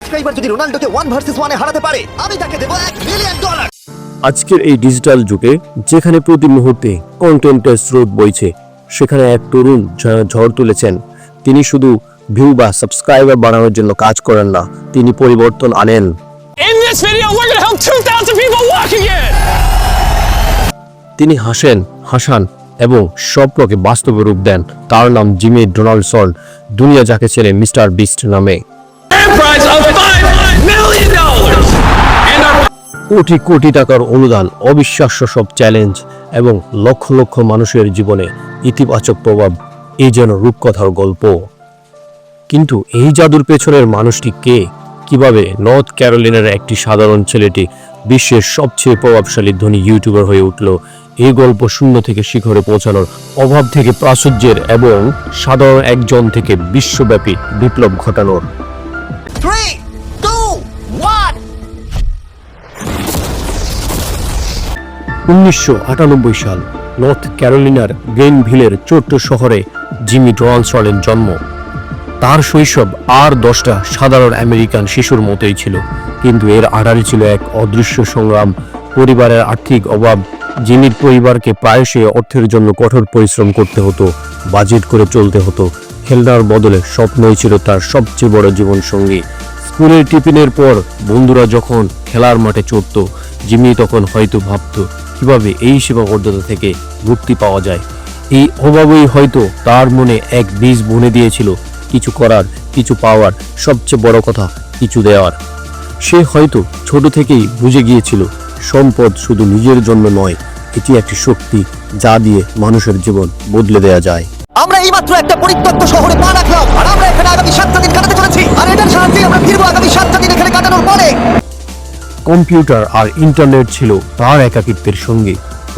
Subscriber যদি রোনাল্ডোকে 1 versus 1 এ হারাতে পারে আমি তাকে দেব $1 মিলিয়ন। আজকের এই ডিজিটাল যুগে যেখানে প্রতি মুহূর্তে কন্টেন্টের স্রোত বইছে, সেখানে এক তরুণ ঝড় তুলেছেন। তিনি শুধু ভিউ বা সাবস্ক্রাইবার বাড়ানোর জন্য কাজ করেন না, তিনি পরিবর্তন আনেন। তিনি হাসান এবং স্বপ্নকে বাস্তবে রূপ দেন। তার নাম জিমি ডোনাল্ডসন, দুনিয়া যাকে চেনে মিস্টার বিস্ট নামে। কোটি কোটি টাকার অনুদান, অবিশ্বাস্য সব চ্যালেঞ্জ এবং লক্ষ লক্ষ মানুষের জীবনে ইতিবাচক প্রভাব, এই যেন রূপকথার গল্প। কিন্তু এই জাদুর পেছনের মানুষটি কে? কিভাবে নর্থ ক্যারোলিনার একটি সাধারণ ছেলেটি বিশ্বের সবচেয়ে প্রভাবশালী ধনী ইউটিউবার হয়ে উঠল? এই গল্প শূন্য থেকে শিখরে পৌঁছানোর, অভাব থেকে প্রাচুর্যের এবং সাধারণ একজন থেকে বিশ্বব্যাপী বিপ্লব ঘটানোর। 3, 2, 1 1998 সাল, নর্থ ক্যারোলিনার গ্রেনভিলের ছোট্ট শহরে জিমি ডোনাল্ডসনের জন্ম। তার শৈশব আর 10টা সাধারণ আমেরিকান শিশুর মতোই ছিল, কিন্তু এর আড়ালে ছিল এক অদৃশ্য সংগ্রাম, পরিবারের আর্থিক অভাব। জিমির পরিবারকে প্রায়শই অর্থের জন্য কঠোর পরিশ্রম করতে হতো, বাজেট করে চলতে হতো। খেলনার বদলে স্বপ্নই ছিল তার সবচেয়ে বড় জীবনসঙ্গী। স্কুলের টিফিনের পর বন্ধুরা যখন খেলার মাঠে চড়ত, জিমি তখন হয়তো ভাবত কিভাবে এই সীমাবদ্ধতা থেকে মুক্তি পাওয়া যায়। এই অভাবই হয়তো তার মনে এক বীজ বুনে দিয়েছিল, কিছু করার, কিছু পাওয়ার, সবচেয়ে বড় কথা কিছু দেওয়ার। সে হয়তো ছোট থেকেই বুঝে গিয়েছিল সম্পদ শুধু নিজের জন্য নয়, এটি একটি শক্তি যা দিয়ে মানুষের জীবন বদলে দেওয়া যায়। আমরা এইমাত্র একটা পরিত্যক্ত শহরে পা রাখলাম, আর আমরা এখানে আগামী 7টা দিন কাটাতে চলেছি, আর এটার সাহায্যে আমরা ফিরবো আগামী 7টা দিন এখানে কাটানোর পরে। কম্পিউটার আর ইন্টারনেট ছিল তার একাকিত্বের সঙ্গে।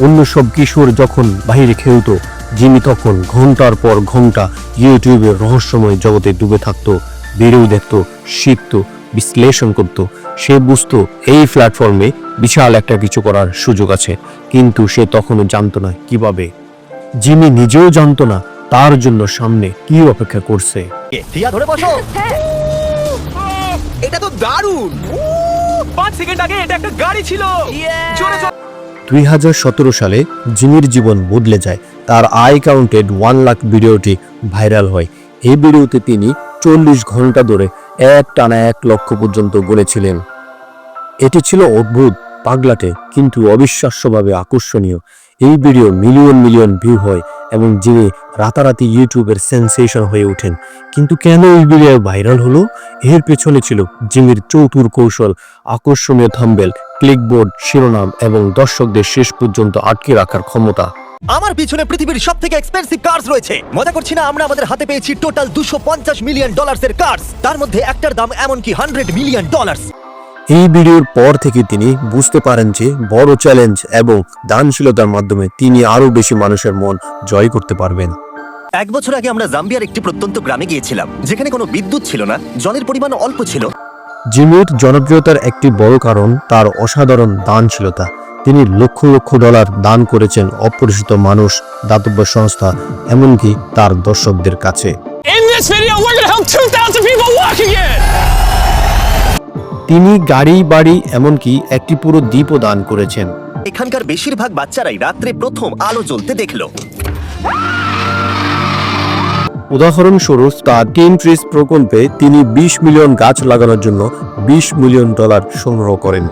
অন্য সব কিশোর যখন বাইরে খেলত, জিমি তখন ঘন্টার পর ঘন্টা ইউটিউবের রহস্যময় জগতে ডুবে থাকত। ভিডিও দেখত, শিখত, বিশ্লেষণ করত। সে বুঝতো এই প্ল্যাটফর্মে বিশাল একটা কিছু করার সুযোগ আছে, কিন্তু সে তখনও জানতো না কিভাবে। জিমি নিজেও জানতো না তার জন্য সামনে কি অপেক্ষা করছে। থিয়া ধরে বসো। এটা তো দারুণ। 5 সেকেন্ড আগে এটা একটা গাড়ি ছিল। জোরে জোরে 2017 সালে জিমির জীবন বদলে যায়। তার আই কাউন্টেড 1 লাখ ভিডিওটি ভাইরাল হয়। এই ভিডিওতে তিনি 40 ঘন্টা ধরে টানা 1 লক্ষ পর্যন্ত গুনেছিলেন। এটি ছিল অদ্ভুত, পাগলাটে, কিন্তু অবিশ্বাস্যভাবে আকর্ষণীয়। এই ভিডিও মিলিয়ন মিলিয়ন ভিউ হয় এবং জিমি রাতারাতি ইউটিউবের সেন্সেশন হয়ে ওঠেন। কিন্তু কেন এই ভিডিও ভাইরাল হলো? এর পেছনে ছিল জিমির চতুর কৌশল, আকর্ষণীয় থাম্বনেল, ক্লিকবোর্ড, শিরোনাম এবং দর্শকদের শেষ পর্যন্ত আটকে রাখার ক্ষমতা। আমার পিছনে পৃথিবীর সবথেকে এক্সপেন্সিভ কার্স রয়েছে। মজা করছি না, আমরা আমাদের হাতে পেয়েছি টোটাল $250 মিলিয়ন এর কার্স। তার মধ্যে একটার দাম এমনকি $100 মিলিয়ন। এই ভিডিওর পর থেকে তিনি বুঝতে পারেন যে বড় চ্যালেঞ্জ এবং দানশীলতার মাধ্যমে তিনি আরো বেশি মানুষের মন জয় করতে পারবেন। 1 বছর আগে আমরা জাম্বিয়ার একটি প্রত্যন্ত গ্রামে গিয়েছিলাম, যেখানে কোনো বিদ্যুৎ ছিল না, জলের পরিমাণ অল্প ছিল। জিমির জনপ্রিয়তার একটি বড় কারণ তার অসাধারণ দানশীলতা। তিনি লক্ষ লক্ষ ডলার দান করেছেন অপরিচিত মানুষ, দাতব্য সংস্থা, এমনকি তার দর্শকদের কাছে। তিনি গাড়ি, বাড়ি, এমনকি একটি পুরো দ্বীপও দান করেছেন। এখানকার বেশিরভাগ বাচ্চারাই রাত্রে প্রথম আলো জ্বলতে দেখলো। উদাহরণস্বরূপ তার টিন ট্রিজ প্রকল্পে তিনি 20 মিলিয়ন গাছ লাগানোর জন্য $20 মিলিয়ন সংগ্রহ করেন।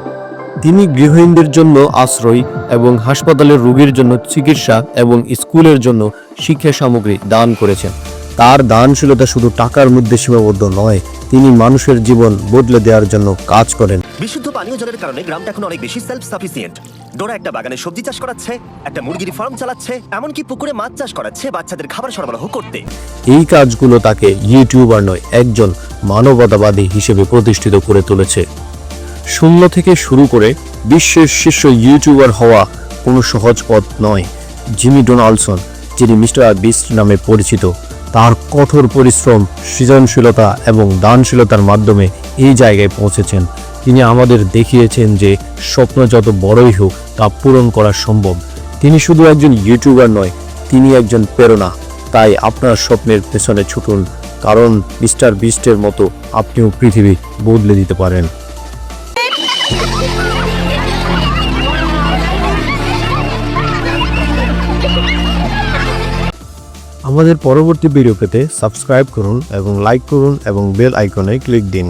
তিনি গৃহহীনদের জন্য আশ্রয় এবং হাসপাতালের রোগীর জন্য চিকিৎসা এবং স্কুলের জন্য শিক্ষা সামগ্রী দান করেছেন। তার দানশীলতা শুধু টাকার মধ্যে সীমাবদ্ধ নয়, তিনি মানুষের জীবন বদলে দেওয়ার জন্য কাজ করেন। বিশুদ্ধ পানীয় জলের কারণে গ্রামটা এখন অনেক বেশি সেলফ সাফিসিয়েন্ট। ডোরা একটা বাগানে সবজি চাষ করাচ্ছে, একটা মুরগির ফার্ম চালাচ্ছে, এমনকি পুকুরে মাছ চাষ করাচ্ছে বাচ্চাদের খাবার সরবরাহ করতে। এই কাজগুলো তাকে ইউটিউবার নয়, একজন মানবতাবাদী হিসেবে প্রতিষ্ঠিত করে তুলেছে। শূন্য থেকে শুরু করে বিশ্বের শীর্ষ ইউটিউবার হওয়া কোনো সহজ পথ নয়। জিমি ডোনাল্ডসন, যিনি মিস্টার বিস্ট নামে পরিচিত, তার কঠোর পরিশ্রম, সৃজনশীলতা এবং দানশীলতার মাধ্যমে এই জায়গায় পৌঁছেছেন। তিনি আমাদের দেখিয়েছেন যে স্বপ্ন যত বড়ই হোক তা পূরণ করা সম্ভব। তিনি শুধু একজন ইউটিউবার নয়, তিনি একজন প্রেরণা। তাই আপনার স্বপ্নের পেছনে ছুটুন, কারণ মিস্টার বিস্টের মতো আপনিও পৃথিবী বদলে দিতে পারেন। আমাদের পরবর্তী ভিডিও পেতে সাবস্ক্রাইব করুন এবং লাইক করুন এবং বেল আইকনে ক্লিক দিন।